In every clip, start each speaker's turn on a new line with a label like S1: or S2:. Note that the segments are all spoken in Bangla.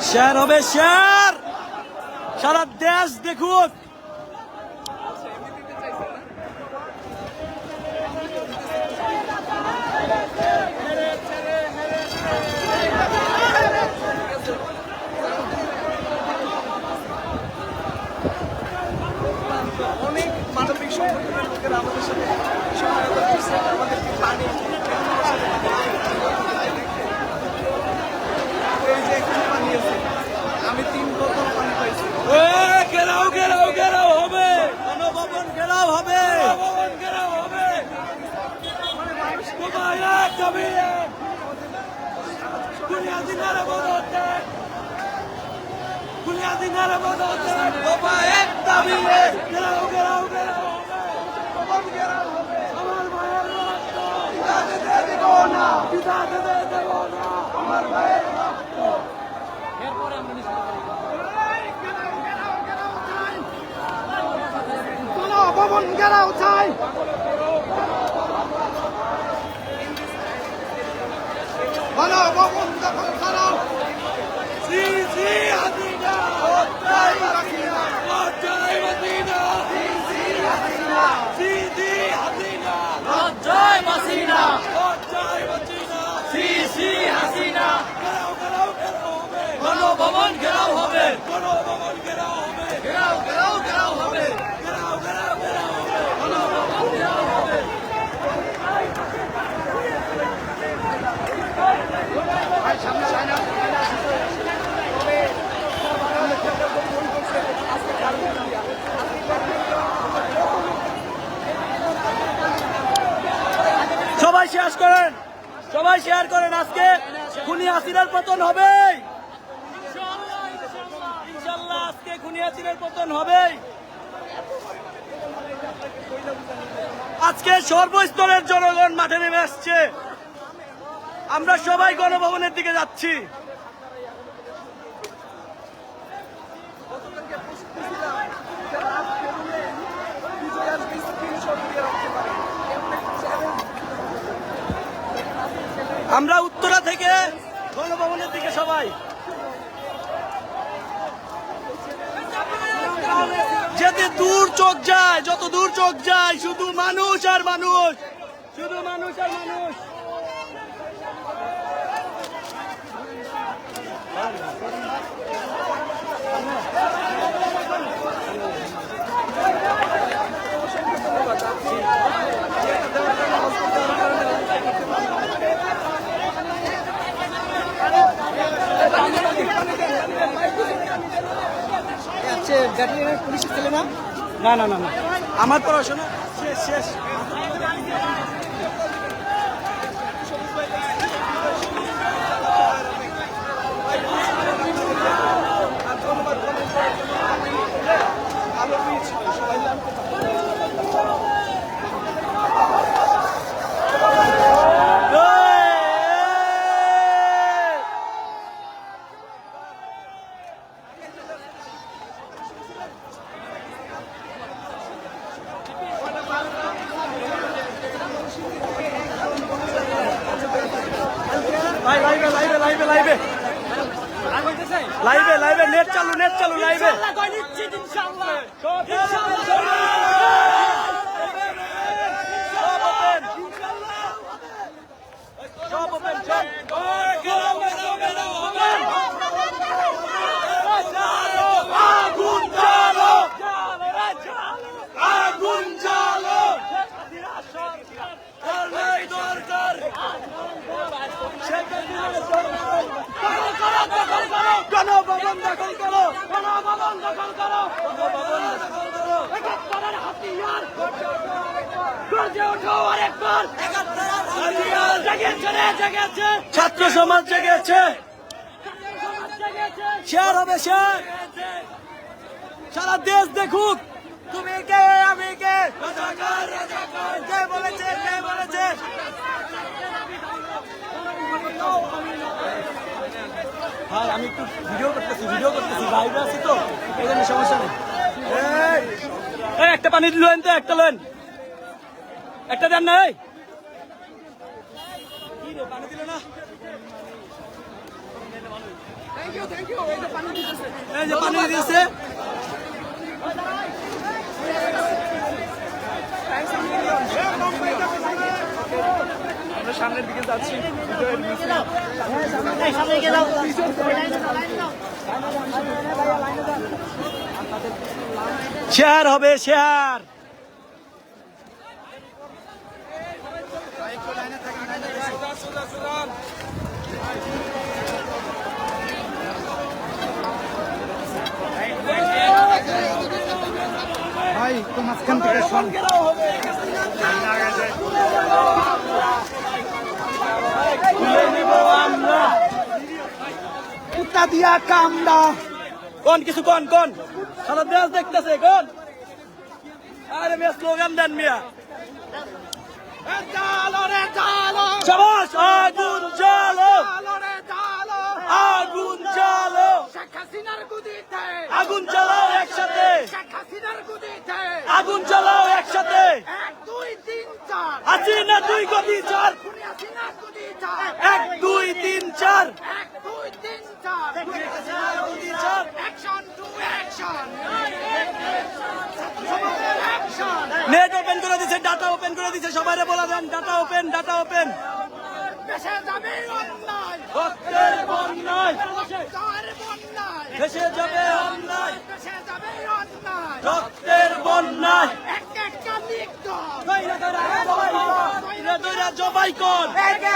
S1: শেয়ার হবে, শেয়ার সারা দেশ দেখুক।
S2: অনেক মানবিক সংগঠনের লোকেরা আমাদের সাথে সহায়তা করছে, আমাদেরকে পানি এই যে এখানে পানি আছে, আমি 3 বোতল পানি পাইছি।
S1: ঘেরাও ঘেরাও ঘেরাও হবে, গণভবন ঘেরাও হবে, গণভবন ঘেরাও হবে। বুনিয়াদিনারে বদলতে, বুনিয়াদিনারে বদলতে বাবা এক দাবি, ঘেরাও ঘেরাও ঘেরাও হবে, ভবন ঘেরাও হবে। আমার ভাইয়ের রক্ত পিতা দিতে দেব না, পিতা দিতে দেব না, আমার ভাইয়ের রক্ত। এরপরে আমরা নিশ্চিত ভবন ঘেরাও চাই। গণভবন দখল করো। জি জি হাসিনা, জয় হাসিনা, জয় হাসিনা, জি জি হাসিনা, জি জি হাসিনা, জয় হাসিনা, জয় হাসিনা, জি জি হাসিনা। ঘেরাও ঘেরাও ঘেরাও হবে, গণভবন ঘেরাও হবে, গণভবন ঘেরাও হবে, ঘেরাও ঘেরাও ঘেরাও হবে, ঘেরাও ঘেরাও ঘেরাও হবে, গণভবন ঘেরাও হবে। সবাই শেয়ার করেন, সবাই শেয়ার করেন। আজকে খুনি হাসিনার পতন হবে ইনশাআল্লাহ, আজকে খুনি হাসিনার পতন হবে। আজকে সর্বস্তরের জনগণ মাঠে নেমে আসছে, আমরা সবাই গণভবনের দিকে যাচ্ছি। আমরা উত্তরা থেকে গণভবনের দিকে সবাই যেতে দূর চোখ যায়, যত দূর চোখ যায় শুধু মানুষ আর মানুষ, শুধু মানুষ আর মানুষ। পুলিশ ছেলে না, না না না না, আমার পড়াশোনা শেষ শেষ। লাইভে লাইভে নেট চালু, নেট চালু, লাইভে গণভবন দখল করো, গণভবন দখল করো, গণভবন দখল করো। একাত্তরের হাতিয়ার গর্জে ওঠো আরেকবার, হাতিয়ার জেগেছে রে, জেগেছে ছাত্র সমাজ, জেগেছে শেয়ার হবে, শেয়ার সারা দেশ দেখুক। তুমি কে আমি কে, রাজাকার রাজাকার, কে বলেছে, কে বলেছে। ভাই আমি একটু ভিডিও করতেছি, লাইভে আছি তো, এই জন্য সমস্যা নেই।
S3: একটা পানি দিলেন তো, একটা লেন, একটা দেন না। পানি দিল না, এই যে পানি দিয়েছে।
S2: আমরা সামনের দিকে যাচ্ছি।
S3: শেয়ার হবে, শেয়ার।
S1: ভাই তো মাঝখান থেকে সব কুত্তা দিয়া কামড়া।
S3: কোন কিছু কোন কোন সারা দেশ দেখতেছে কোন। আরে মেয়ে স্লোগান দেন মিয়া।
S1: জালো রে জালো,
S3: শাবাশ, আগুন জ্বালো,
S1: জালো রে জালো,
S3: আগুন জ্বালো,
S1: শেখ হাসিনার গুদিতে,
S3: আগুন জ্বালাও একসাথে,
S1: শেখ হাসিনার গুদিতে,
S3: আগুন জ্বালাও একসাথে।
S1: 1 2 3 4,
S3: হাসিনা 2 গতি 4,
S1: খুনি হাসিনার গুদিতে,
S3: 1 2 3 4,
S1: 1 2 3 4, action to action, action.
S3: Net open করে দিছে, ডাটা ওপেন করে দিছে, সবাইরে বলা দেন ডাটা ওপেন, ডাটা ওপেন।
S1: দেশে যাবে অন্যায়,
S3: রক্তের বন্যায়
S1: রক্তের বন্যায়,
S3: ভেসে যাবে অন্যায়,
S1: দেশে যাবে অন্যায়,
S3: রক্তের বন্যায়।
S1: একটা লিখত,
S3: দইরা দইরা জবাই কর,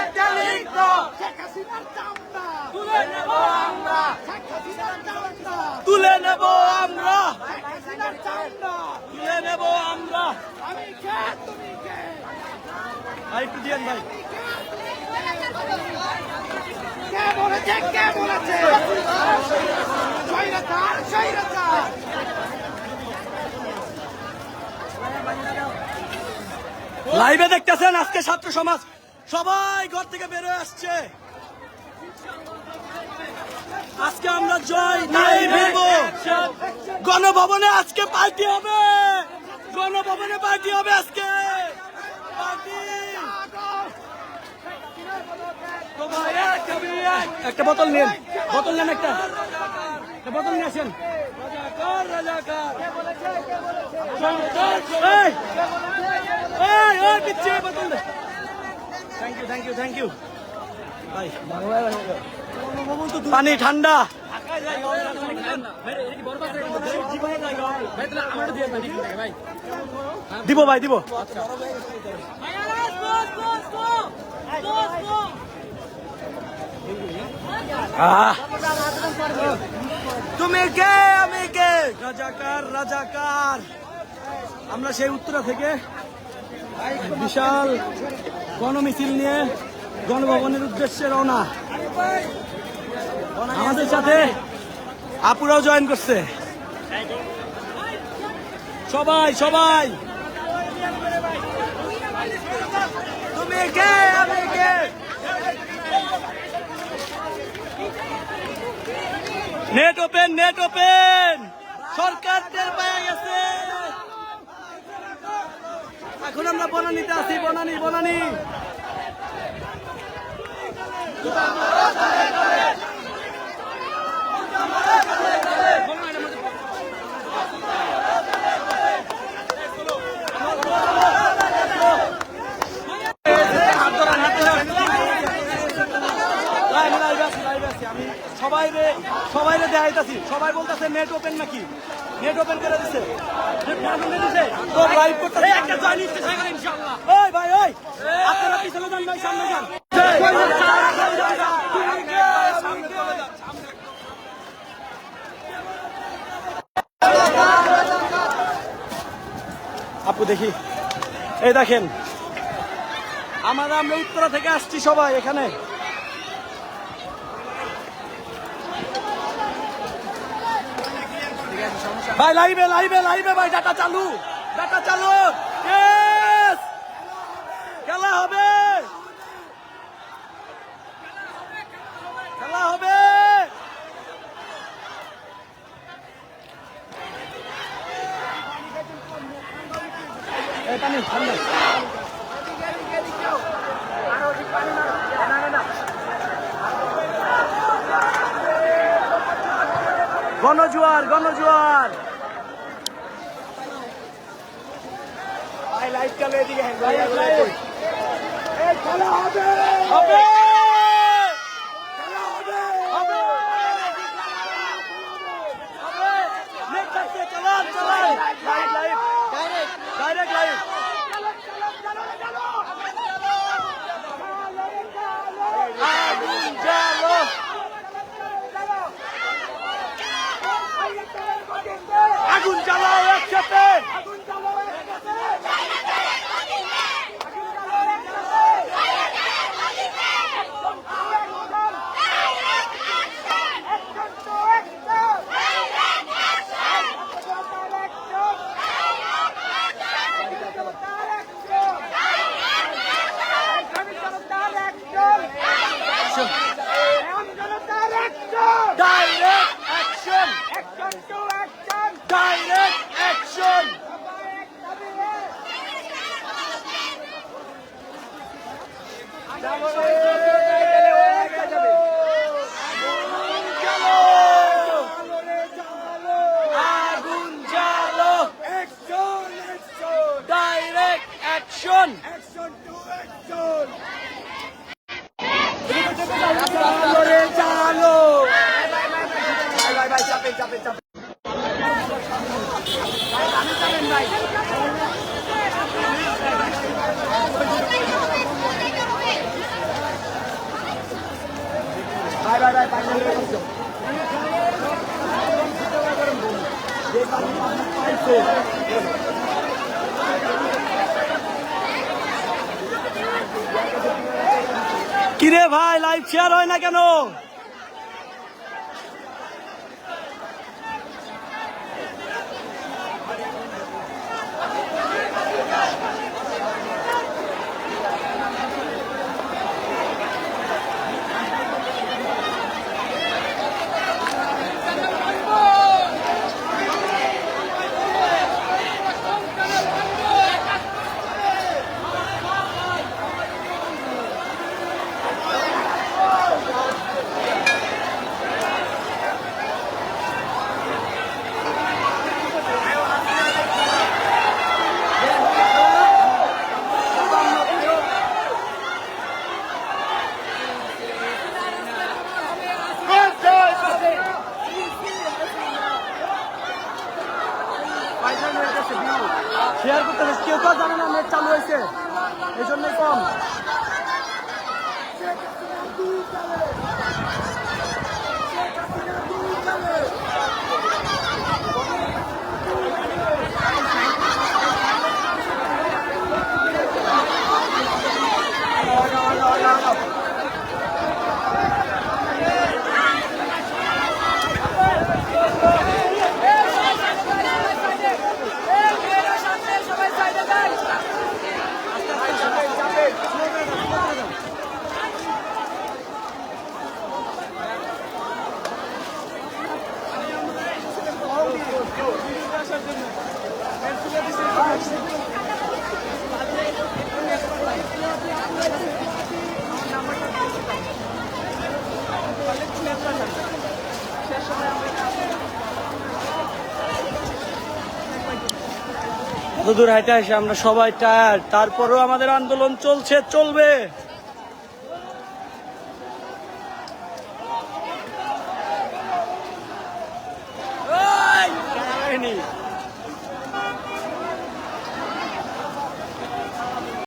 S1: একটা লিখত, শেখ হাসিনার চামড়া
S3: তুলে নেব আমরা,
S1: শেখ হাসিনার চামড়া,
S3: তুলে নেব আমরা,
S1: শেখ হাসিনার চামড়া।
S3: তুলে নেব আমরা।
S1: আমি কে, তুমি কে?
S3: ভাই একটু দিয়েন ভাই।
S1: কে বলেছে, কে বলেছে? স্বৈরাচার, স্বৈরাচার।
S3: লাইভে দেখতেছেন আজকে ছাত্র সমাজ সবাই ঘর থেকে বের হয়ে আসছে। আজকে আমরা জয় নাই ভেব। গণভবনে আজকে পার্টি হবে, গণভবনে পার্টি হবে আজকে। পার্টি একটা বোতল নেন, বোতল নেন, একটা বোতল নিয়ে আসেন। Thank you, thank you, thank you ভাই। পানি ঠান্ডা। দিব ভাই, দিব। তুমি কে, আমি কে? রাজাকার, রাজাকার। আমরা সেই উত্তরা থেকে বিশাল গণমিছিল নিয়ে গণভবনের উদ্দেশ্যে রওনা। আমাদের সাথে আপুরাও জয়েন করছে। সবাই সবাই। তুমি কে, আমি কে? Net open, net open. সরকার টের পেয়ে গেছে। এখন আমরা বনানীতে আছি, বনানী, বনানী। সবাই দেখাইতেছি, সবাই বলতেছে নেট ওপেন নাকি, নেট ওপেন করে দিছে, তো লাইভ করতেছে। ওই ভাই, ওই আপনারা পিছনে যান ভাই, সামনে যান। আপু দেখি, এই দেখেন আমরা উত্তরা থেকে আসছি সবাই এখানে। ভাই লাইভে, লাইভে, লাইভে ভাই, ডাটা চালু, ডাটা চালু। ইয়েস, খেলা হবে, খেলা হবে। এই পানি ঠান্ডা। গণজোয়ার গণজোয়ার।
S2: লাইট চালু এদিকে
S3: খেলা হবে হবে ডাইরেক্ট লাইভ। আগুন জ্বালো আগুন জ্বালাও একসাথে। Direct action! Direct action! আগুন জ্বালো ডাইরেক্ট অ্যাকশন। চালো কিরে ভাই লাইভ শেয়ার হয় না কেন? শেয়ার করতে হবে, কেউ তো জানে না নেট চালু হয়েছে, এই জন্যই কম। দূর হাইটে এসে আমরা সবাই টায়ার্ড, তারপরেও আমাদের আন্দোলন চলছে, চলবে।